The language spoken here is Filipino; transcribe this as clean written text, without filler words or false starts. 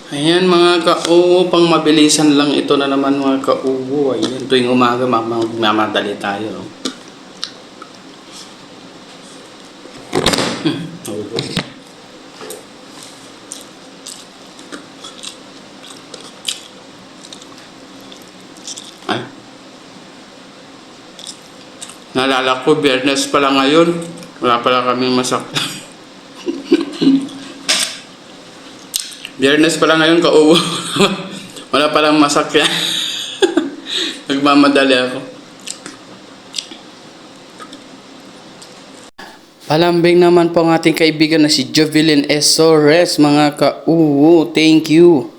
Ayan mga ka-uwo, pang mabilisan lang ito na naman mga ka-uwo. Ayan, tuwing umaga mamadali tayo. No? Ay. Naalala ko, Biyernes pala ngayon. Wala pala kaming masak. Biyernes pala ngayon, ka-uwo. Wala palang masakyan. Nagmamadali ako. Palambing naman po ang ating kaibigan na si Jovelyn S. Sores, mga ka-uwo. Thank you.